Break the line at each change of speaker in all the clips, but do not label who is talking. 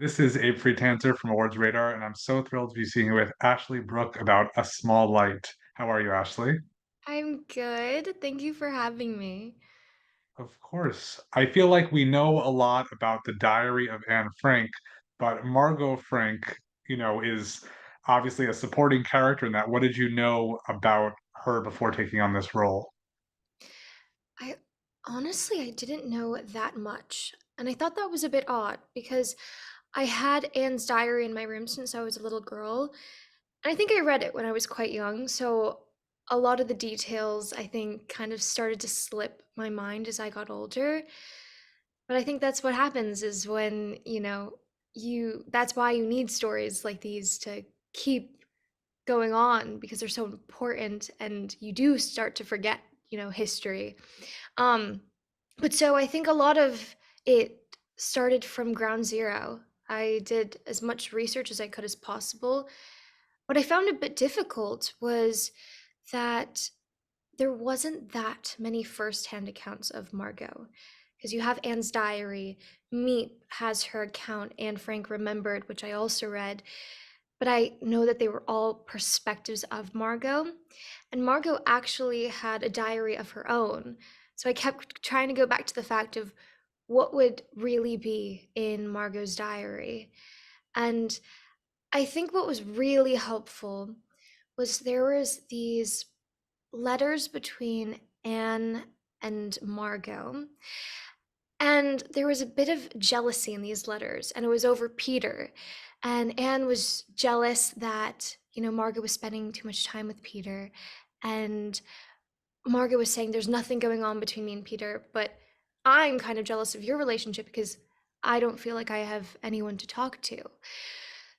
This is a Friedtanzer from Awards Radar, and I'm so thrilled to be speaking with Ashley Brooke about A Small Light. How are you, Ashley?
I'm good. Thank you for having me.
Of course. I feel like we know a lot about the diary of Anne Frank, but Margot Frank, is obviously a supporting character in that. What did you know about her before taking on this role?
I honestly I didn't know that much. And I thought that was a bit odd because I had Anne's diary in my room since I was a little girl. And I think I read it when I was quite young, so a lot of the details I think kind of started to slip my mind as I got older. But I think that's what happens is when, you that's why you need stories like these to keep going on because they're so important and you do start to forget, history. Um, but so I think a lot of it started from ground zero. I did as much research as I could as possible. What I found a bit difficult was that there wasn't that many firsthand accounts of Margot. Because you have Anne's diary, Meep has her account, Anne Frank Remembered, which I also read, but I know that they were all perspectives of Margot. And Margot actually had a diary of her own. So I kept trying to go back to the fact of what would really be in Margot's diary. And I think what was really helpful was there was these letters between Anne and Margot. And there was a bit of jealousy in these letters, and it was over Peter. And Anne was jealous that, Margot was spending too much time with Peter. And Margot was saying, there's nothing going on between me and Peter, but I'm kind of jealous of your relationship because I don't feel like I have anyone to talk to.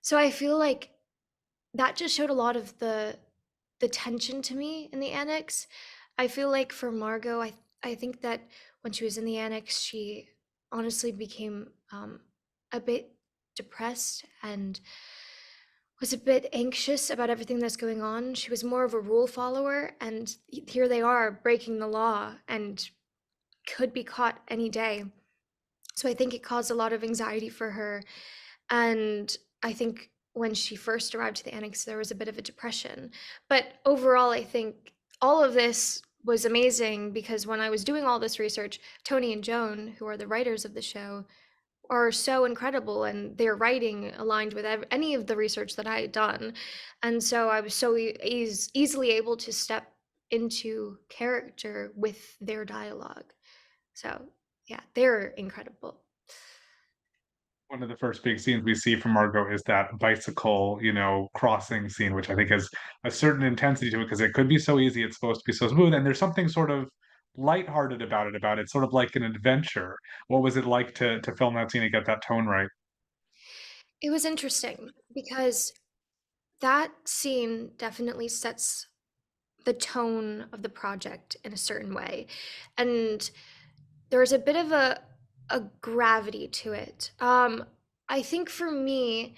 So I feel like that just showed a lot of the tension to me in the annex. I feel like for Margot, I think that when she was in the annex, she honestly became a bit depressed and was a bit anxious about everything that's going on. She was more of a rule follower, and here they are breaking the law and could be caught any day. So I think it caused a lot of anxiety for her. And I think when she first arrived to the annex, there was a bit of a depression. But overall, I think all of this was amazing because when I was doing all this research, Tony and Joan, who are the writers of the show, are so incredible and their writing aligned with any of the research that I had done. And so I was so easily able to step into character with their dialogue. So, yeah, they're incredible.
One of the first big scenes we see from Margot is that bicycle, crossing scene, which I think has a certain intensity to it because it could be so easy, it's supposed to be so smooth, and there's something sort of lighthearted about it, sort of like an adventure. What was it like to film that scene and get that tone right?
It was interesting because that scene definitely sets the tone of the project in a certain way. And there's a bit of a gravity to it. I think for me,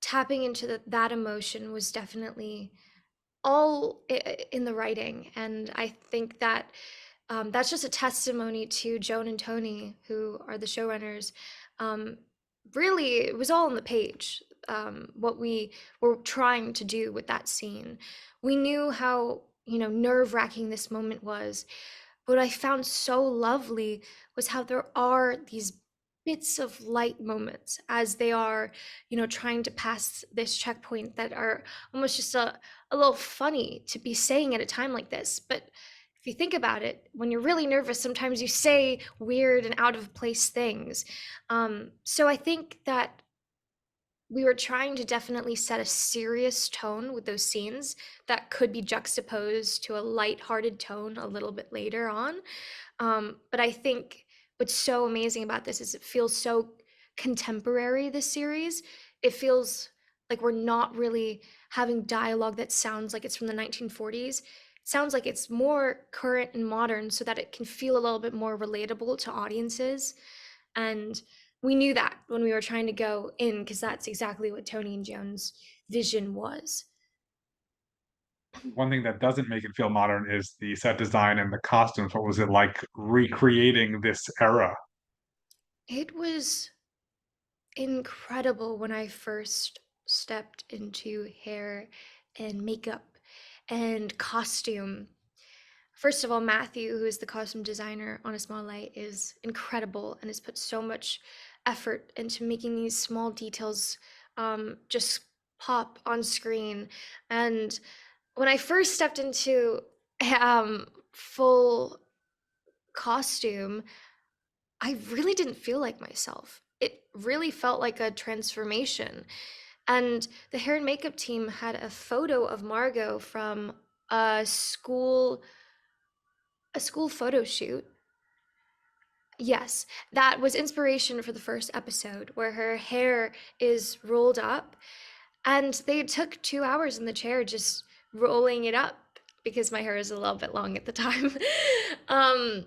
tapping into that emotion was definitely all in the writing, and I think that that's just a testimony to Joan and Tony, who are the showrunners. Um, Really, it was all on the page. What we were trying to do with that scene, we knew how nerve wracking this moment was. What I found so lovely was how there are these bits of light moments as they are, trying to pass this checkpoint that are almost just a little funny to be saying at a time like this. But if you think about it, when you're really nervous, sometimes you say weird and out of place things. So I think that we were trying to definitely set a serious tone with those scenes that could be juxtaposed to a light-hearted tone a little bit later on. But I think what's so amazing about this is it feels so contemporary, this series. It feels like we're not really having dialogue that sounds like it's from the 1940s. It sounds like it's more current and modern so that it can feel a little bit more relatable to audiences. And we knew that when we were trying to go in because that's exactly what Tony and Joan's vision was.
One thing that doesn't make it feel modern is the set design and the costumes. What was it like recreating this era?
It was incredible when I first stepped into hair and makeup and costume. First of all, Matthew, who is the costume designer on A Small Light, is incredible and has put so much effort into making these small details just pop on screen. And when I first stepped into full costume, I really didn't feel like myself. It really felt like a transformation. And the hair and makeup team had a photo of Margot from a school a school photo shoot. Yes, that was inspiration for the first episode where her hair is rolled up, and they took 2 hours in the chair just rolling it up because my hair is a little bit long at the time. Um,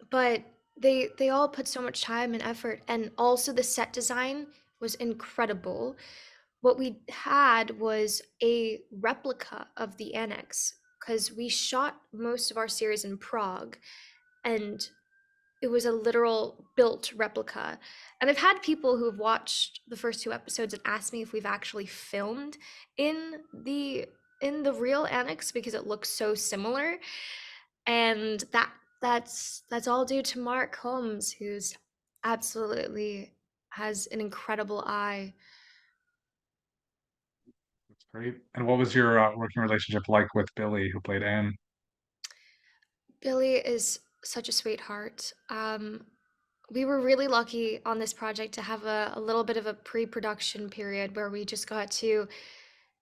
but they all put so much time and effort, and also the set design was incredible. What we had was a replica of the annex because we shot most of our series in Prague, and it was a literal built replica. And I've had people who have watched the first 2 episodes and asked me if we've actually filmed in the real annex because it looks so similar. And that's all due to Mark Holmes, who's absolutely has an incredible eye.
That's great. And what was your working relationship like with Billy, who played Anne?
Billy is such a sweetheart. We were really lucky on this project to have a little bit of a pre-production period where we just got to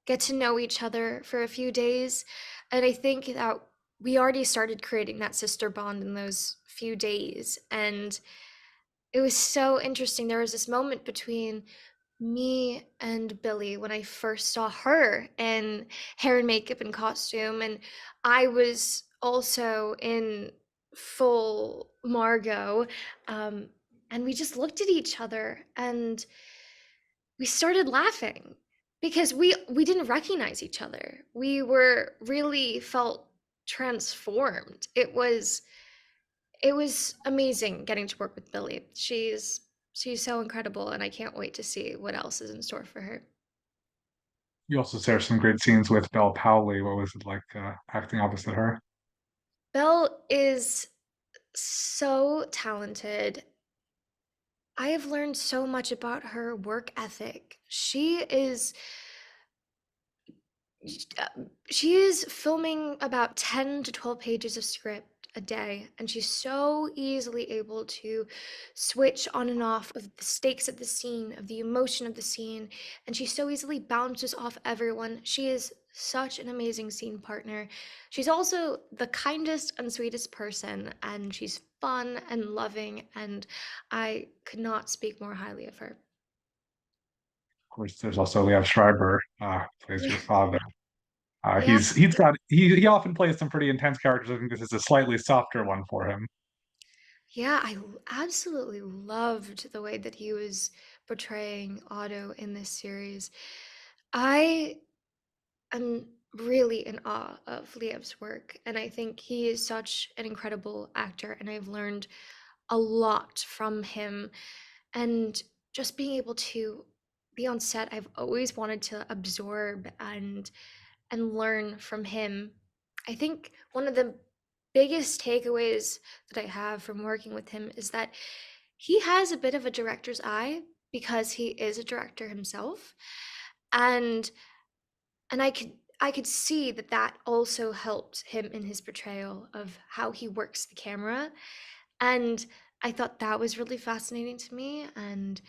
get to know each other for a few days. And I think that we already started creating that sister bond in those few days. And it was so interesting. There was this moment between me and Billy when I first saw her in hair and makeup and costume, and I was also in full Margot. Um, and we just looked at each other and we started laughing because we didn't recognize each other. We were really felt transformed. It was amazing getting to work with Billy. She's so incredible, and I can't wait to see what else is in store for her.
You also share some great scenes with Bell Powley. What was it like acting opposite her?
Belle is so talented. I have learned so much about her work ethic. She is filming about 10 to 12 pages of script a day, and she's so easily able to switch on and off of the stakes of the scene, of the emotion of the scene, and she so easily bounces off everyone. She is such an amazing scene partner. She's also the kindest and sweetest person, and she's fun and loving, and I could not speak more highly of her.
Of course, there's also Liev Schreiber, who plays
Yeah.
your father.
Yeah.
He often plays some pretty intense characters. I think this is a slightly softer one for him.
Yeah, absolutely loved the way that he was portraying Otto in this series. I am really in awe of Liam's work, and I think he is such an incredible actor, and I've learned a lot from him. And just being able to be on set, I've always wanted to absorb and learn from him. I think one of the biggest takeaways that I have from working with him is that he has a bit of a director's eye because he is a director himself. And and I could see that that also helped him in his portrayal of how he works the camera. And I thought that was really fascinating to me. And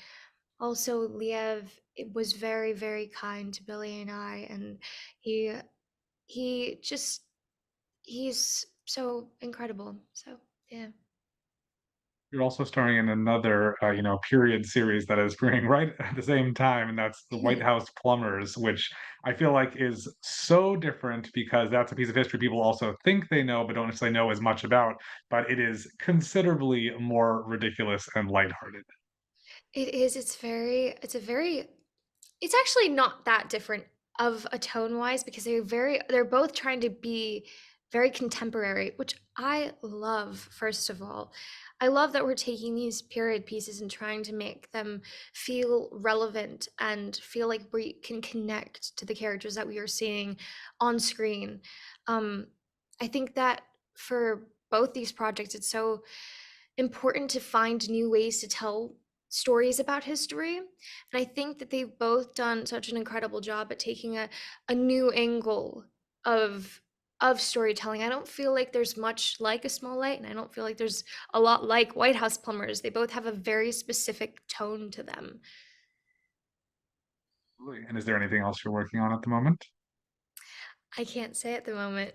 also Liev, it was very, very kind to Billy and I, and he he just he's so incredible. So, yeah.
You're also starring in another, period series that is premiering right at the same time, and that's the White House Plumbers, which I feel like is so different because that's a piece of history people also think they know, but don't necessarily know as much about. But it is considerably more ridiculous and lighthearted.
It is, it's actually not that different of a tone-wise because they're both trying to be very contemporary, which I love, first of all. I love that we're taking these period pieces and trying to make them feel relevant and feel like we can connect to the characters that we are seeing on screen. Um, I think that for both these projects, it's so important to find new ways to tell stories about history. And I think that they've both done such an incredible job at taking a new angle of of storytelling. I don't feel like there's much like A Small Light, and I don't feel like there's a lot like White House Plumbers. They both have a very specific tone to them.
Absolutely. And is there anything else you're working on at the moment?
I can't say at the moment.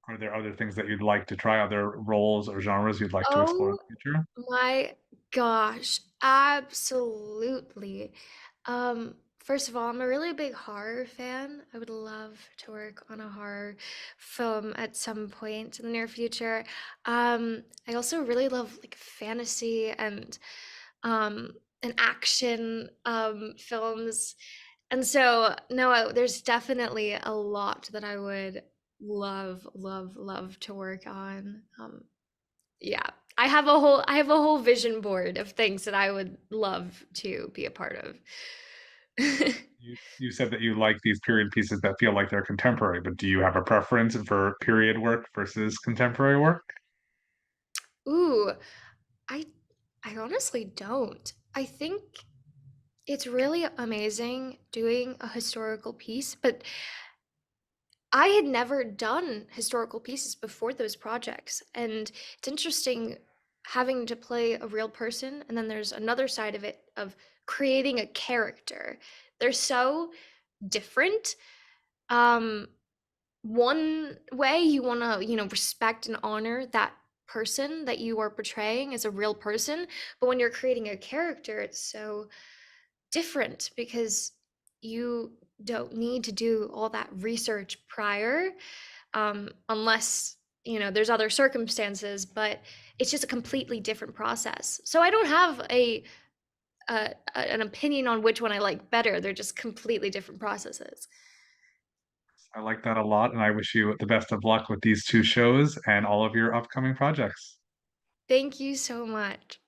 Are there other things that you'd like to try, other roles or genres you'd like to explore in
Oh
the future?
my gosh, absolutely. First of all, I'm a really big horror fan. I would love to work on a horror film at some point in the near future. I also really love like fantasy um and action films. And so, no, there's definitely a lot that I would love to work on. Yeah. I have a whole vision board of things that I would love to be a part of.
You said that you like these period pieces that feel like they're contemporary, but do you have a preference for period work versus contemporary work?
Ooh, I I honestly don't. I think it's really amazing doing a historical piece, but I had never done historical pieces before those projects. And it's interesting having to play a real person. And then there's another side of it of creating a character. They're so different. Um, one way you want to, respect and honor that person that you are portraying as a real person. But when you're creating a character, it's so different because you don't need to do all that research prior, unless there's other circumstances, but it's just a completely different process. So I don't have an opinion on which one I like better. They're just completely different processes.
I like that a lot, and I wish you the best of luck with these two shows and all of your upcoming projects.
Thank you so much.